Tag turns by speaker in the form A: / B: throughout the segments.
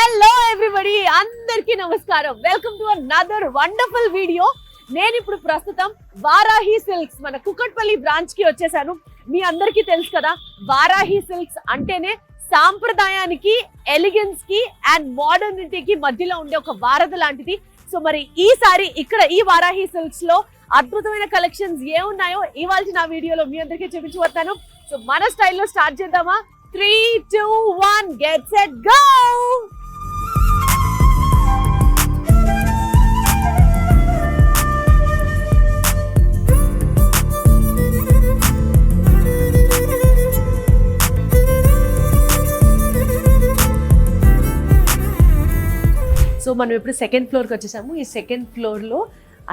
A: Hello everybody, అందరికీ నమస్కారం. Welcome to another wonderful video. నేను ఇప్పుడు ప్రస్తుతం వారాహి సిల్క్స్ మన కుకట్పల్లి బ్రాంచ్ కి వచ్చేసాను. మీ అందరికీ తెలుసు కదా, వారాహి సిల్క్స్ అంటేనే సాంప్రదాయానికి, ఎలిగెన్స్ కి అండ్ మోడర్నిటీకి మధ్యలో ఉండే ఒక వారధ లాంటిది. సో మరి ఈసారి ఇక్కడ ఈ వారాహి సిల్క్స్ లో అద్భుతమైన కలెక్షన్స్ ఏమున్నాయో ఇవాళ నా వీడియోలో మీ అందరికీ చూపించబోతాను. సో మన స్టైల్లో స్టార్ట్ చేద్దామా? 3, 2, 1, get set, go! సో మనం ఇప్పుడు సెకండ్ ఫ్లోర్కి వచ్చేసాము. ఈ సెకండ్ ఫ్లోర్లో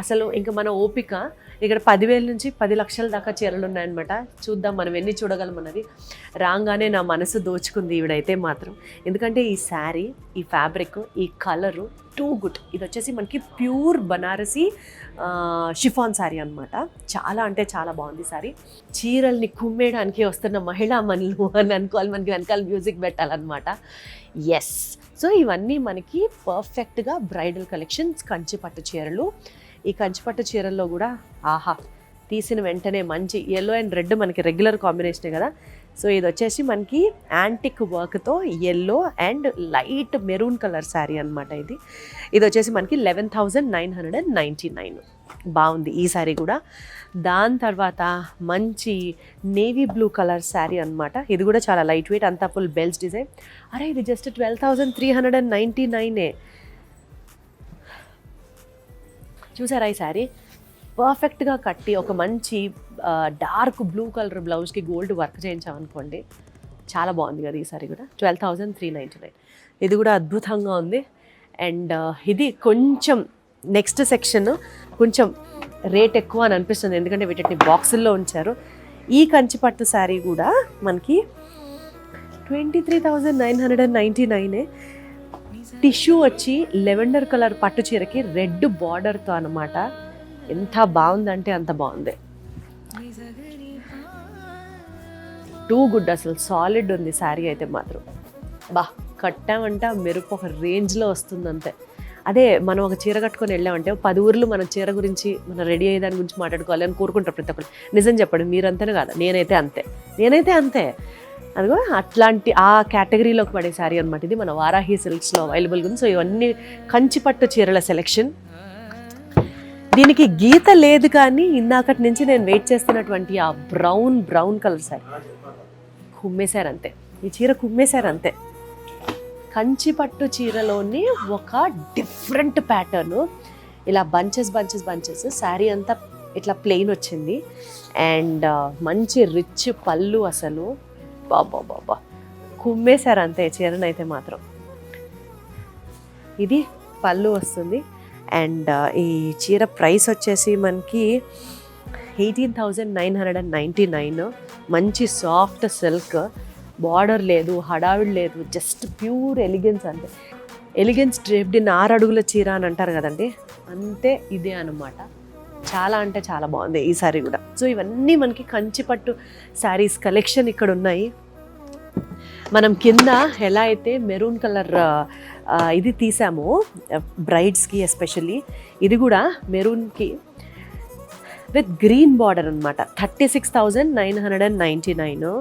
A: అసలు ఇంకా మన ఓపిక, ఇక్కడ 10,000 నుంచి 10 లక్షల దాకా చీరలు ఉన్నాయన్నమాట. చూద్దాం మనం ఎన్ని చూడగలం అన్నది. రాగానే నా మనసు దోచుకుంది ఈవిడైతే మాత్రం. ఎందుకంటే ఈ శారీ, ఈ ఫ్యాబ్రిక్, ఈ కలరు టూ గుడ్. ఇది వచ్చేసి మనకి ప్యూర్ బనారసి షిఫాన్ శారీ అనమాట. చాలా అంటే చాలా బాగుంది శారీ. చీరల్ని కుమ్మేయడానికి వస్తున్న మహిళా మనులు అని అనుకోవాలి. మనకి వెనకాల మ్యూజిక్ పెట్టాలన్నమాట. ఎస్, సో ఇవన్నీ మనకి పర్ఫెక్ట్గా బ్రైడల్ కలెక్షన్స్, కంచిపట్టు చీరలు. ఈ కంచిపట్టు చీరల్లో కూడా ఆహా, తీసిన వెంటనే మంచి ఎల్లో అండ్ రెడ్ మనకి రెగ్యులర్ కాంబినేషనే కదా. సో ఇది వచ్చేసి మనకి యాంటిక్ వర్క్తో yellow and light maroon colour sari అనమాట. ఇది వచ్చేసి మనకి 11,999. బాగుంది ఈ శారీ కూడా. దాని తర్వాత మంచి నేవీ బ్లూ కలర్ శారీ అనమాట. ఇది కూడా చాలా లైట్ వెయిట్, అంతా ఫుల్ బెల్స్ డిజైన్. అరే ఇది జస్ట్ 12,399. చూసారా ఈ శారీ? పర్ఫెక్ట్గా కట్టి ఒక మంచి డార్క్ బ్లూ కలర్ బ్లౌజ్కి గోల్డ్ వర్క్ చేయించామనుకోండి, చాలా బాగుంది కదా ఈ శారీ కూడా. 12,399. ఇది కూడా అద్భుతంగా ఉంది. అండ్ ఇది కొంచెం నెక్స్ట్ సెక్షన్ కొంచెం రేట్ ఎక్కువ అని అనిపిస్తుంది, ఎందుకంటే వీటిని బాక్సుల్లో ఉంచారు. ఈ కంచిపట్టు శారీ కూడా మనకి 23,999. టిష్యూ వచ్చి లెవెండర్ కలర్ పట్టు చీరకి రెడ్ బార్డర్తో అనమాట. ఎంత బాగుందంటే అంత బాగుంది. టూ గుడ్, అసలు సాలిడ్ ఉంది శారీ అయితే మాత్రం. కట్టామంటే ఆ మెరుపు ఒక రేంజ్లో వస్తుంది అంతే. అదే మనం ఒక చీర కట్టుకొని వెళ్ళామంటే 10 ఊర్లు మన చీర గురించి, మన రెడీ అయ్యే దాని గురించి మాట్లాడుకోవాలి అని కోరుకుంటారు ప్రతి ఒక్కరు. నిజం చెప్పండి, మీరంతనే కాదు, నేనైతే అంతే. అదిగో అట్లాంటి ఆ కేటగిరీలోకి పడే శారీ అనమాట. ఇది మన వారాహి సిల్క్స్లో అవైలబుల్గా ఉంది. సో ఇవన్నీ కంచిపట్టు చీరల సెలెక్షన్. దీనికి గీత లేదు, కానీ ఇందాకటి నుంచి నేను వెయిట్ చేస్తున్నటువంటి ఆ బ్రౌన్ కలర్ శారీ కుమ్మేశారంతే. ఈ చీర కుమ్మేశారంతే. కంచిపట్టు చీరలోని ఒక డిఫరెంట్ ప్యాటర్ను, ఇలా బంచెస్ శారీ అంతా ఇట్లా ప్లెయిన్ వచ్చింది. అండ్ మంచి రిచ్ పళ్ళు, అసలు బాబా కుమ్మేశారు అంతే చీరను అయితే మాత్రం. ఇది పళ్ళు వస్తుంది. అండ్ ఈ చీర ప్రైస్ వచ్చేసి మనకి 18,999. మంచి సాఫ్ట్ సిల్క్, బార్డర్ లేదు, హడావిడి లేదు, జస్ట్ ప్యూర్ ఎలిగెన్స్ అంతే. ఎలిగెన్స్ డ్రేప్డ్ ఇన్ 6 అడుగుల చీర అని అంటారు కదండి, అంతే ఇదే అనమాట. చాలా అంటే చాలా బాగుంది ఈ శారీ కూడా. సో ఇవన్నీ మనకి కంచిపట్టు శారీస్ కలెక్షన్ ఇక్కడ ఉన్నాయి. మనం కింద ఎలా అయితే మెరూన్ కలర్ ఇది తీసామో బ్రైడ్స్కి ఎస్పెషల్లీ, ఇది కూడా మెరూన్కి విత్ గ్రీన్ బార్డర్ అనమాట. 36,999.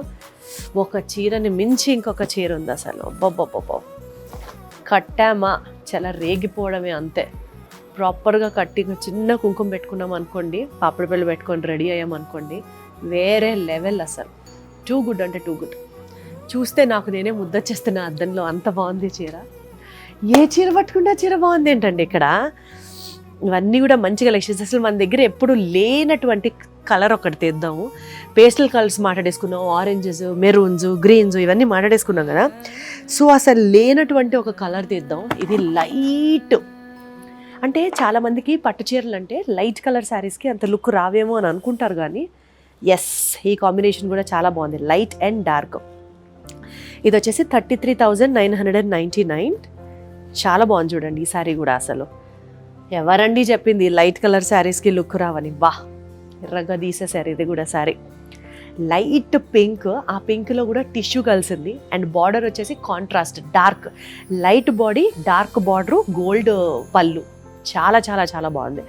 A: ఒక చీరని మించి ఇంకొక చీర ఉంది అసలు. బొబ్బొబ్బొబ్బో, కట్టామా చాలా రేగిపోవడమే అంతే. ప్రాపర్గా కట్టి చిన్న కుంకుమ పెట్టుకున్నాం అనుకోండి, పాపడి పిల్లలు పెట్టుకొని రెడీ అయ్యామనుకోండి, వేరే లెవెల్ అసలు. టూ గుడ్ అంటే టూ గుడ్. చూస్తే నాకు నేనే ముద్దొచ్చేస్తున్నా అద్దంలో, అంత బాగుంది చీర. ఏ చీర పట్టుకుంటే చీర బాగుంది ఏంటండి ఇక్కడ. ఇవన్నీ కూడా మంచి కలెక్షన్స్. అసలు మన దగ్గర ఎప్పుడు లేనటువంటి కలర్ ఒకటి తెద్దాము. పేస్టల్ కలర్స్ మాట్లాడేసుకున్నాం, ఆరెంజెస్, మెరూన్స్, గ్రీన్స్ ఇవన్నీ మాట్లాడేసుకున్నాం కదా. సో అసలు లేనటువంటి ఒక కలర్ తెద్దాం. ఇది లైట్ అంటే చాలామందికి పట్టు చీరలు అంటే లైట్ కలర్ శారీస్కి అంత లుక్ రావేమో అని అనుకుంటారు, కానీ ఎస్, ఈ కాంబినేషన్ కూడా చాలా బాగుంది, లైట్ అండ్ డార్క్. ఇది వచ్చేసి 33,999. చాలా బాగుంది చూడండి ఈ శారీ కూడా. అసలు ఎవరండి చెప్పింది లైట్ కలర్ శారీస్కి లుక్ రావని? ఎర్రగా తీసేసారు ఇది కూడా శారీ. లైట్ పింక్, ఆ పింక్లో కూడా టిష్యూ కలిసింది. అండ్ బార్డర్ వచ్చేసి contrast dark, light body dark border, gold పళ్ళు. చాలా చాలా చాలా బాగుంది.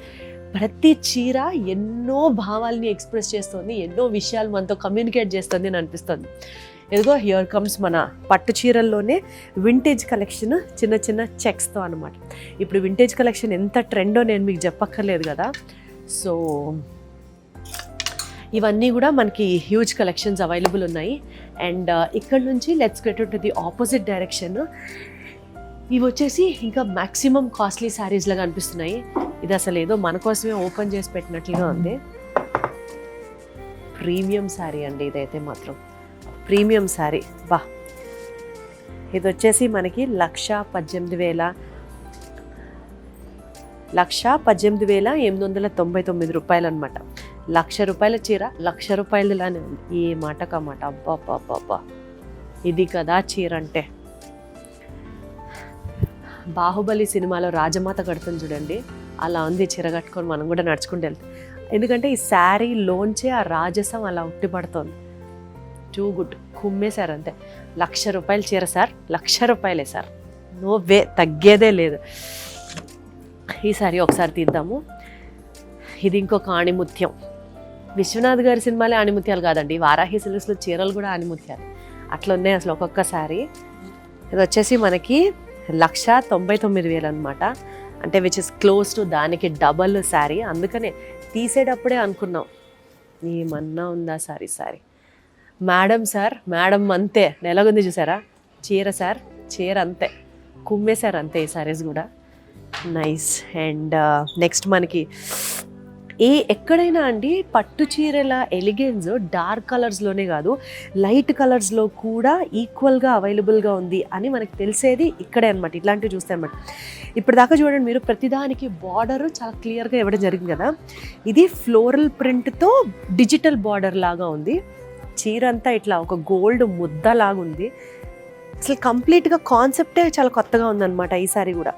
A: ప్రతి చీర ఎన్నో భావాల్ని ఎక్స్ప్రెస్ చేస్తుంది, ఎన్నో విషయాలు మనతో కమ్యూనికేట్ చేస్తుంది అని అనిపిస్తుంది. ఇదిగో హియర్ కమ్స్ మన పట్టు చీరల్లోనే వింటేజ్ కలెక్షన్, చిన్న చిన్న చెక్స్తో అనమాట. ఇప్పుడు వింటేజ్ కలెక్షన్ ఎంత ట్రెండో నేను మీకు చెప్పక్కర్లేదు కదా. సో ఇవన్నీ కూడా మనకి హ్యూజ్ కలెక్షన్స్ అవైలబుల్ ఉన్నాయి. అండ్ ఇక్కడ నుంచి let's get to the opposite direction. ఇవి వచ్చేసి ఇంకా మ్యాక్సిమం కాస్ట్లీ శారీస్ లాగా అనిపిస్తున్నాయి. ఇది అసలు ఏదో మన కోసమే ఓపెన్ చేసి పెట్టినట్లుగా ఉంది. ప్రీమియం శారీ అండి ఇదైతే మాత్రం, ప్రీమియం శారీ. బా, ఇది వచ్చేసి మనకి 1,18,899 రూపాయలు అనమాట. 1,00,000 రూపాయల చీర 1,00,000 రూపాయలలానే ఉంది. ఏ మాట కమాట. అబ్బా అబ్బా అబ్బా, ఇది కదా చీర అంటే. బాహుబలి సినిమాలో రాజమాత కడుతుంది చూడండి, అలా ఉంది చీర కట్టుకొని మనం కూడా నడుచుకుంటూ వెళ్తాం. ఎందుకంటే ఈ శారీలోంచే ఆ రాజసం అలా ఉట్టిపడుతోంది. టూ గుడ్, కుమ్మేశారు అంతే. 1,00,000 రూపాయల చీర సార్, 1,00,000 రూపాయలే సార్, నో వే, తగ్గేదే లేదు. ఈ సారీ ఒకసారి తీద్దాము. ఇది ఇంకొక ఆణిముత్యం. విశ్వనాథ్ గారి సినిమాలే ఆణిముత్యాలు కాదండి, వారాహి సిల్క్స్లో చీరలు కూడా ఆణిముత్యాలు. అట్లా ఉన్నాయి అసలు ఒక్కొక్క శారీ. ఇది వచ్చేసి మనకి 1,99,000 అనమాట. అంటే విచ్ ఇస్ క్లోజ్ టు దానికి డబల్ శారీ. అందుకనే తీసేటప్పుడే అనుకున్నాం ఏమన్నా ఉందా శారీ. మేడం సార్, మేడం అంతే, నెలగుంది చూసారా చీర సార్, చీర అంతే, కుమ్మేశారు అంతే ఈ శారీస్ కూడా. నైస్. అండ్ నెక్స్ట్ మనకి ఎక్కడైనా అండి పట్టు చీరల ఎలిగెన్స్ డార్క్ కలర్స్లోనే కాదు, లైట్ కలర్స్లో కూడా ఈక్వల్గా అవైలబుల్గా ఉంది అని మనకు తెలిసేది ఇక్కడే అనమాట. ఇట్లాంటివి చూస్తే అనమాట. ఇప్పుడు దాకా చూడండి మీరు, ప్రతిదానికి బార్డర్ చాలా క్లియర్గా ఇవ్వడం జరిగింది కదా. ఇది ఫ్లోరల్ ప్రింట్తో డిజిటల్ బార్డర్ లాగా ఉంది. చీర అంతా ఇట్లా ఒక గోల్డ్ ముద్ద లాగా ఉంది. అసలు కంప్లీట్గా కాన్సెప్టే చాలా కొత్తగా ఉందన్నమాట ఈ సారీ కూడా.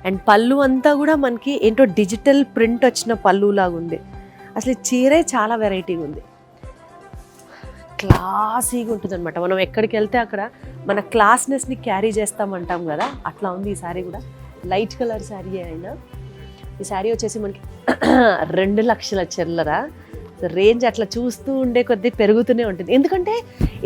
A: అండ్ పళ్ళు అంతా కూడా మనకి ఏంటో డిజిటల్ ప్రింట్ వచ్చిన పళ్ళు లాగా ఉంది. అసలు చీరే చాలా వెరైటీగా ఉంది, క్లాసీగా ఉంటుంది అనమాట. మనం ఎక్కడికి వెళ్తే అక్కడ మన క్లాస్నెస్ని క్యారీ చేస్తామంటాం కదా, అట్లా ఉంది ఈ శారీ కూడా. లైట్ కలర్ శారీ అయినా ఈ శారీ వచ్చేసి మనకి 2,00,000 చిల్లర రేంజ్. అట్లా చూస్తూ ఉండే కొద్దీ పెరుగుతూనే ఉంటుంది.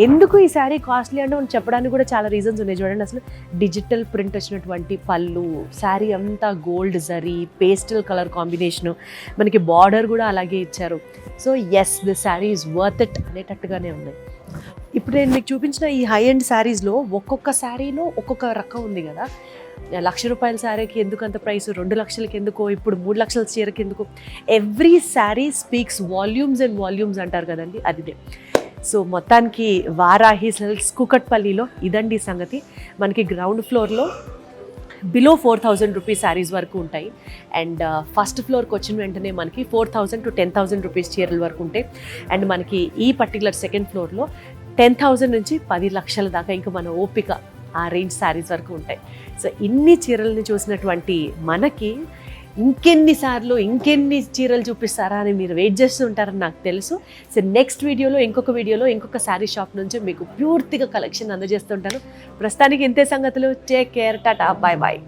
A: ఎందుకు ఈ శారీ కాస్ట్లీ అంటే మనం చెప్పడానికి కూడా చాలా రీజన్స్ ఉన్నాయి. చూడండి, అసలు డిజిటల్ ప్రింట్ వచ్చినటువంటి పళ్ళు, శారీ అంతా gold zari, pastel colour combination, మనకి బార్డర్ కూడా అలాగే ఇచ్చారు. So yes, the sari is worth it అనేటట్టుగానే ఉన్నాయి. ఇప్పుడు నేను మీకు చూపించిన ఈ హై ఎండ్ శారీస్లో ఒక్కొక్క శారీలో ఒక్కొక్క రకం ఉంది కదా. 1,00,000 రూపాయల శారీకి ఎందుకు అంత ప్రైస్, 2,00,000కి ఎందుకో, ఇప్పుడు 3,00,000 చీరకి ఎందుకు. Every sari speaks volumes and volumes అంటారు కదండి, అదిదే. సో మొత్తానికి వారాహి సిల్క్స్ కూకట్పల్లిలో ఇదండి సంగతి. మనకి గ్రౌండ్ ఫ్లోర్లో బిలో 4,000 రూపీస్ శారీస్ వరకు ఉంటాయి. అండ్ ఫస్ట్ ఫ్లోర్కి వచ్చిన వెంటనే మనకి 4,000 to 10,000 రూపీస్ చీరల వరకు ఉంటాయి. అండ్ మనకి ఈ పర్టికులర్ సెకండ్ ఫ్లోర్లో 10,000 నుంచి 10,00,000 దాకా ఇంకా మన ఓపిక ఆ రేంజ్ శారీస్ వరకు ఉంటాయి. సో ఇన్ని చీరల్ని చూసినటువంటి మనకి ఇంకెన్ని చీరలు చూపిస్తారా అని మీరు వెయిట్ చేస్తూ ఉంటారని నాకు తెలుసు. సో నెక్స్ట్ వీడియోలో ఇంకొక శారీ షాప్ నుంచి మీకు పూర్తిగా కలెక్షన్ అందజేస్తుంటాను. ప్రస్తుతానికి ఇంతే సంగతులు. టేక్ కేర్, టాటా, బాయ్ బాయ్.